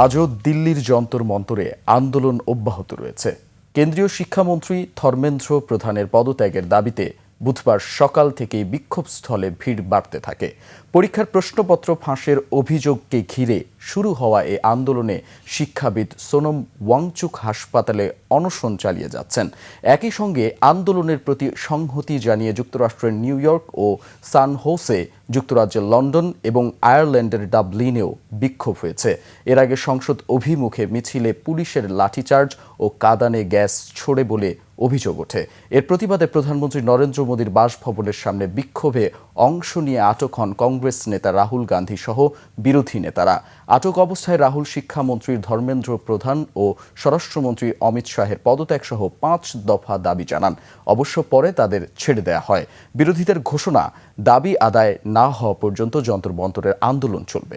আজও দিল্লির যন্তর মন্তরে আন্দোলন অব্যাহত রয়েছে। কেন্দ্রীয় শিক্ষামন্ত্রী ধর্মেন্দ্র প্রধানের পদত্যাগের দাবিতে বুধবার সকাল থেকেই বিক্ষোভস্থলে ভিড় বাড়তে থাকে। পরীক্ষার প্রশ্নপত্র ফাঁসের অভিযোগকে ঘিরে শুরু হওয়া এই আন্দোলনে শিক্ষাবিদ সোনম ওয়াংচুক হাসপাতালে অনশন চালিয়ে যাচ্ছেন। একই সঙ্গে আন্দোলনের প্রতি সংহতি জানিয়ে যুক্তরাষ্ট্রের নিউ ইয়র্ক ও সান হোসে, যুক্তরাজ্যের লন্ডন এবং আয়ারল্যান্ডের ডাবলিনেও বিক্ষোভ হয়েছে। এর আগে সংসদ অভিমুখে মিছিলে পুলিশের লাঠিচার্জ ও কাঁদানে গ্যাস ছোড়ে বলে অভিযোগ ওঠে। এর প্রতিবাদে প্রধানমন্ত্রী নরেন্দ্র মোদীর বাসভবনের সামনে বিক্ষোভে অংশ নিয়ে আটক হন কংগ্রেস নেতা রাহুল গান্ধী সহ বিরোধী নেতারা। আটক অবস্থায় রাহুল শিক্ষামন্ত্রী ধর্মেন্দ্র প্রধান ও স্বরাষ্ট্রমন্ত্রী অমিত শাহের পদত্যাগ সহ 5 দফা দাবি জানান। অবশ্য পরে তাদের ছেড়ে দেওয়া হয়। বিরোধীদের ঘোষণা, দাবি আদায় না হওয়া পর্যন্ত যন্তর মন্তরের আন্দোলন চলবে।